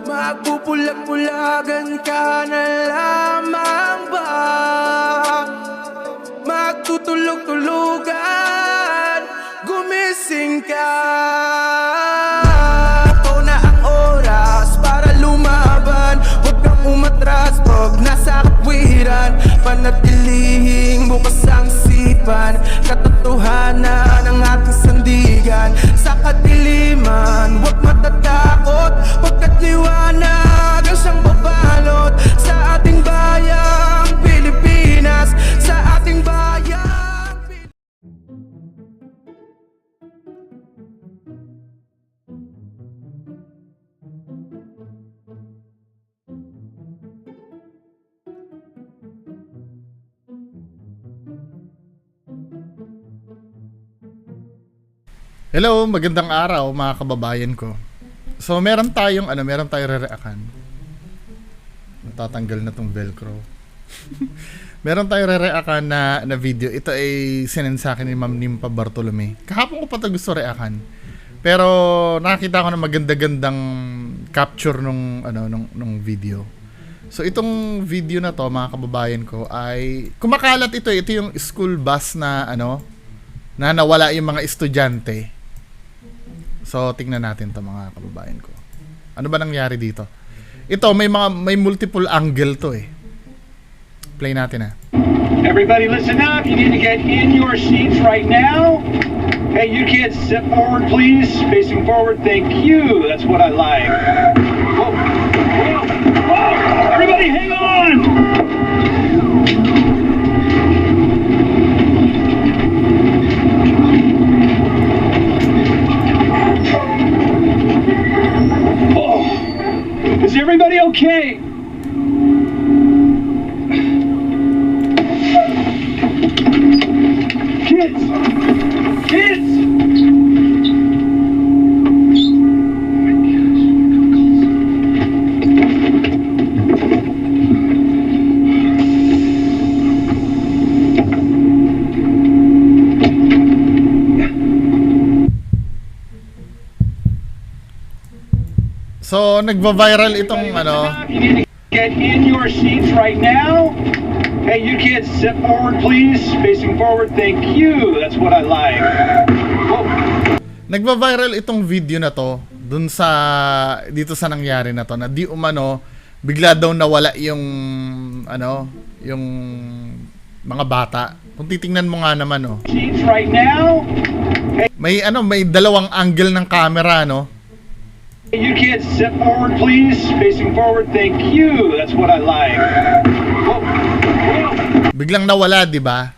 Magpupulag-pulagan ka na lamang ba? Magtutulog-tulugan, gumising ka. Ito na ang oras para lumaban. Huwag kang umatras pag nasa kapwiran. Panatilihing bukas ang sipan, katotohanan ng ating sandigan. Sa kadiliman, huwag matatakot, pagkat liwanag ang siyang babalot sa ating bayang Pilipinas, sa ating bayang Hello, magandang araw mga kababayan ko. So meron tayong re-reactan. Natatanggal na tong velcro. Meron tayong re-reactan na video. Ito ay sinend sa akin ni Ma'am Nimpa Bartolome. Kahapon ko pa ito gusto reactan. Pero nakita ko na maganda-gandang capture nung video. So itong video na to mga kababayan ko ay kumakalat ito. Ito yung school bus na na nawala yung mga estudyante. So tingnan natin to mga kababayan ko. Ano ba nangyari dito? Ito may multiple angle to eh. Play natin Everybody listen up. You need to get in your seats right now. Hey, you kids, step forward please. Facing forward, thank you. That's what I like. Whoa. Whoa. Whoa. Everybody hang on. Is everybody okay? Kids! Kids! So nagva-viral itong You need to get in your seats right now. Hey, you kids, step forward please. Facing forward, thank you. That's what I like. Whoa. Nagva-viral itong video na to dito sa nangyari na to na di umano bigla daw nawala yung yung mga bata. Kung titingnan mo nga naman Seats right now. may dalawang angle ng camera Hey, you kids, step forward please. Facing forward, thank you. That's what I like. Whoa. Whoa. Biglang nawala, di ba?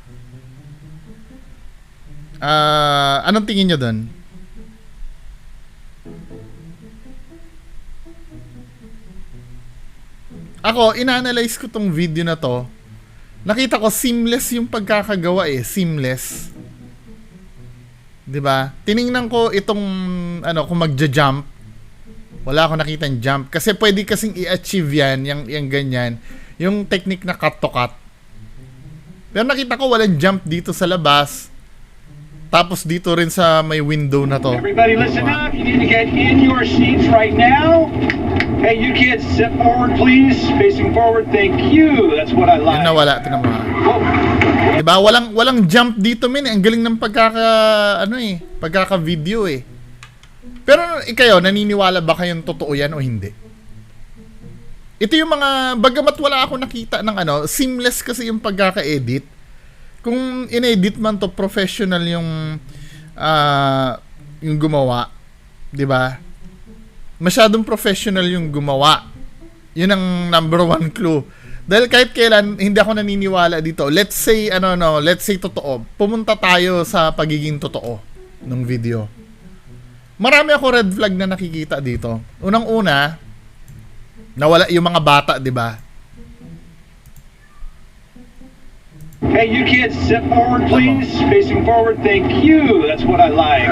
Anong tingin nyo dun? Ako, ina-analyze ko tong video na to. Nakita ko seamless yung pagkakagawa seamless. 'Di ba? Tiningnan ko itong kung magja-jump. Wala akong nakitang jump kasi pwede kasing i-achieve yan, yung ganyan, yung technique na cut to cut. Pero nakita ko walang jump dito sa labas. Tapos dito rin sa may window na to. Everybody listen up. You need to get in your seats right now. Hey, you kids, step forward please. Facing forward, thank you. That's what I like. Yun nawala, tinan mo. Diba? Walang jump dito, men. Ang galing ng pagkaka-video Pero ikayo, naniniwala ba kayong totoo yan o hindi? Ito yung mga, bagamat wala ako nakita ng seamless kasi yung pagkaka-edit. Kung in-edit man to professional yung gumawa, 'di ba? Masyadong professional yung gumawa. Yun ang number one clue. Dahil kahit kailan hindi ako naniniwala dito. Let's say let's say totoo. Pumunta tayo sa pagiging totoo ng video. Marami ako red flag na nakikita dito. Unang-una, nawala yung mga bata, 'di ba? Hey, you kids, step forward please. Facing forward, thank you. That's what I like.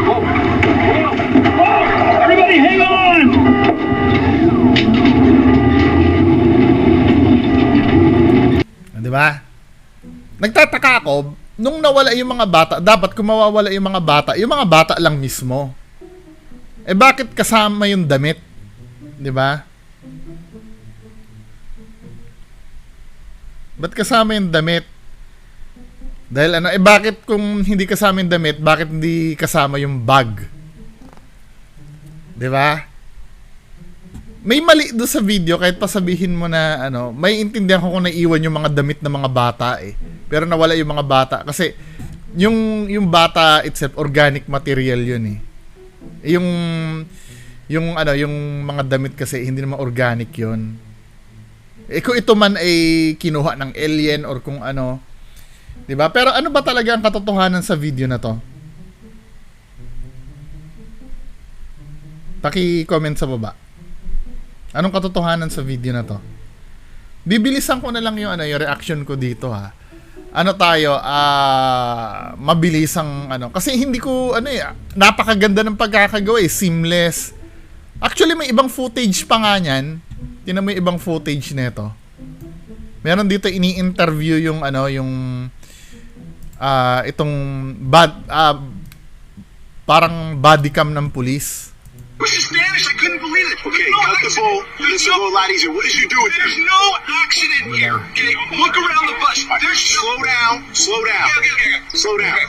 Whoa. Whoa. Whoa. Everybody hang on. Di ba? Nagtataka ako, nung nawala yung mga bata, dapat kung mawawala yung mga bata lang mismo. Eh bakit kasama yung damit? 'Di ba? Ba't kasama yung damit? Dahil ano, bakit kung hindi kasama yung damit, bakit hindi kasama yung bag? 'Di ba? May mali do sa video kahit pa sabihin mo na ano, may intindihan ko kung naiwan yung mga damit ng mga bata eh. Pero nawala yung mga bata kasi yung bata itself organic material yun eh. Yung ano, yung mga damit kasi hindi naman organic yun. Eh kung ito man ay kinuha ng alien or kung ano, 'di ba? Pero ano ba talaga ang katotohanan sa video na to? Paki-comment sa baba. Anong katotohanan sa video na to? Bibilisan ko na lang yung ano, yung reaction ko dito ha. Ano tayo, mabilisang ano, kasi hindi ko ano eh, napakaganda ng pagkakagawa eh, seamless. Actually may ibang footage pa nga niyan. Tingnan mo yung ibang footage nito. Meron dito ini-interview yung ano, yung itong parang body cam ng police. Was in Spanish, I couldn't believe it. Okay, cut the bull. This will go a lot easier. What did you do with it? There's no accident here. Okay, look around the bus. There's slow down. Okay. Slow down.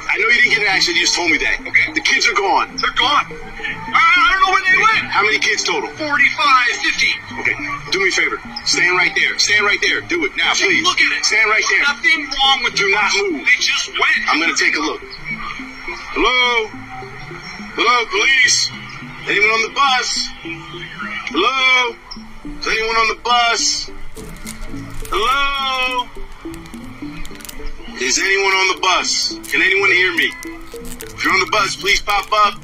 I know you didn't get in an accident, you just told me that. Okay. The kids are gone. They're gone. I don't know where they went. How many kids total? 45, 50. Okay, do me a favor. Stand right there. Stand right there. Do it now, please. Look at it. Stand right there. Nothing wrong with. Do not move. They just went. I'm gonna take a look. Hello? Hello, police? Anyone on the bus? Hello? Is anyone on the bus? Hello? Is anyone on the bus? Can anyone hear me? If you're on the bus, please pop up.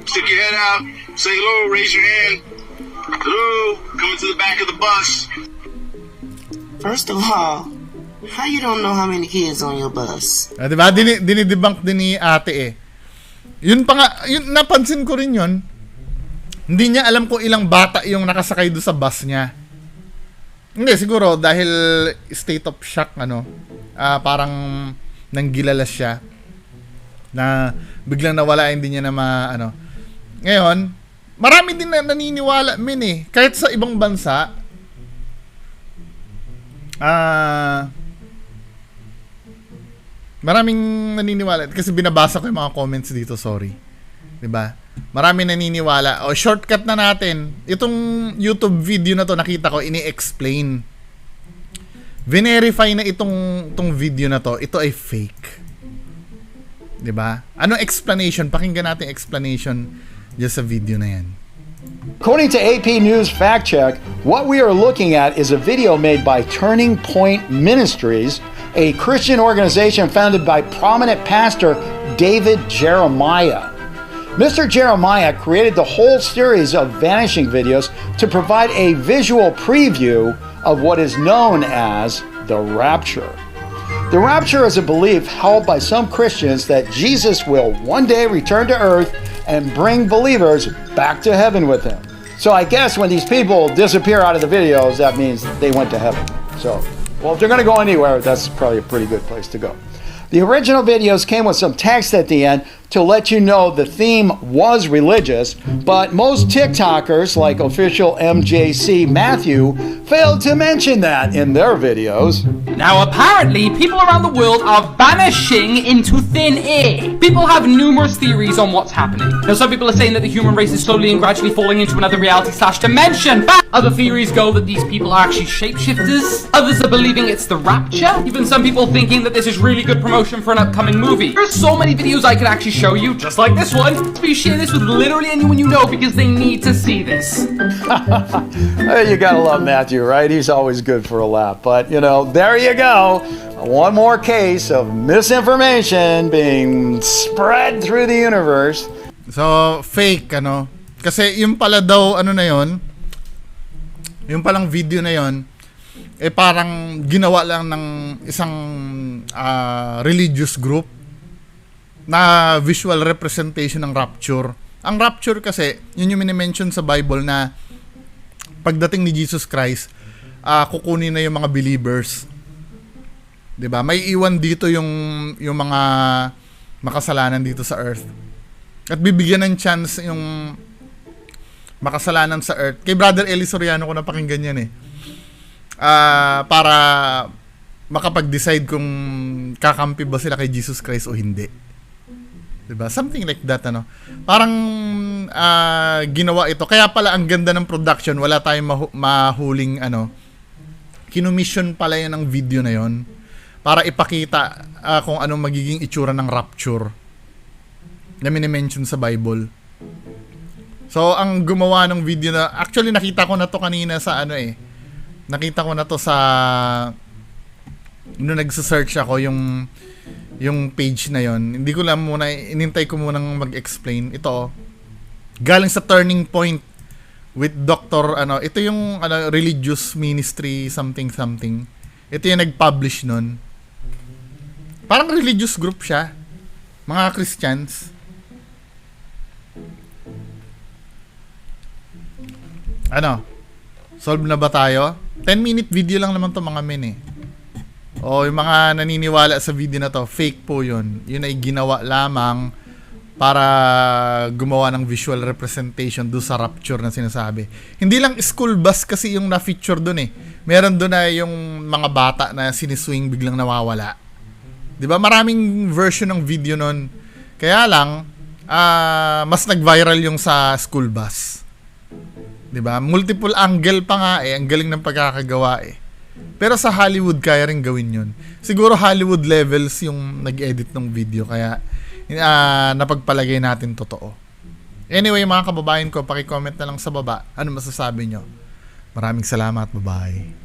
Stick your head out. Say hello. Raise your hand. Hello? Coming to the back of the bus. First of all, how you don't know how many kids on your bus? Diba? Dinidebunk din ni ate eh. Yun pa nga, yun, napansin ko rin yun. Hindi niya alam kung ilang bata yung nakasakay doon sa bus niya. Hindi, siguro dahil state of shock, ano, parang nanggilalas siya na biglang nawala, hindi niya na ano. Ngayon, marami din na naniniwala eh. Kahit sa ibang bansa, maraming naniniwala kasi binabasa ko yung mga comments dito, sorry. 'Di ba? Maraming naniniwala. O shortcut na natin. Itong YouTube video na to nakita ko ini-explain. Verify na itong video na to, ito ay fake. 'Di ba? Anong explanation? Pakinggan natin explanation diyan sa video na yan. According to AP News Fact Check, what we are looking at is a video made by Turning Point Ministries, a Christian organization founded by prominent pastor David Jeremiah. Mr. Jeremiah created the whole series of vanishing videos to provide a visual preview of what is known as the rapture. The rapture is a belief held by some Christians that Jesus will one day return to earth and bring believers back to heaven with him. So I guess when these people disappear out of the videos, that means they went to heaven. So, well, if they're going to go anywhere, that's probably a pretty good place to go. The original videos came with some text at the end to let you know the theme was religious, but most TikTokers, like official MJC Matthew, failed to mention that in their videos. Now, apparently, people around the world are vanishing into thin air. People have numerous theories on what's happening. Now, some people are saying that the human race is slowly and gradually falling into another reality/dimension. Other theories go that these people are actually shapeshifters. Others are believing it's the rapture. Even some people thinking that this is really good promotion for an upcoming movie. There's so many videos I could actually show you, just like this one. Please share this with literally anyone you know because they need to see this. You gotta love Matthew, right? He's always good for a laugh. But, you know, there you go. One more case of misinformation being spread through the universe. So, fake, ano? Kasi yung pala daw, ano na yon, yung palang video na yon, eh parang ginawa lang ng isang religious group na visual representation ng rapture. Ang rapture kasi, yun yung minimension sa Bible na pagdating ni Jesus Christ, kukunin na yung mga believers. 'Di ba? May iwan dito yung mga makasalanan dito sa earth. At bibigyan ng chance makasalanan sa earth. Kay Brother Eli Soriano ko napakinggan yan para makapag-decide kung kakampi ba sila kay Jesus Christ o hindi. Diba? Something like that, ano. Parang ginawa ito. Kaya pala ang ganda ng production, wala tayong mahuling, kinumission pala yun ang video na yon para ipakita kung anong magiging itsura ng rapture na minimension sa Bible. So, ang gumawa ng video na, actually nakita ko na to kanina sa nakita ko na to sa, nung nagsa-search ako yung page na yon. Hindi ko lang muna, inintay ko munang mag-explain. Ito, galing sa Turning Point with Dr. Ito yung religious ministry something. Ito yung nag-publish nun. Parang religious group siya. Mga Christians. Solve na ba tayo? 10-minute video lang naman to mga men O yung mga naniniwala sa video na to, fake po yun. Yun ay ginawa lamang para gumawa ng visual representation do sa rapture na sinasabi. Hindi lang school bus kasi yung na-feature dun Meron dun na yung mga bata na siniswing biglang nawawala. Diba? Maraming version ng video nun. Kaya lang, mas nag-viral yung sa school bus. Diba? Multiple angle pa nga ang galing ng pagkakagawa Pero sa Hollywood kaya rin gawin yun. Siguro Hollywood levels yung nag-edit ng video kaya napagpalagay natin totoo. Anyway, mga kababayan ko, paki-comment na lang sa baba. Ano masasabi nyo? Maraming salamat. Bye-bye.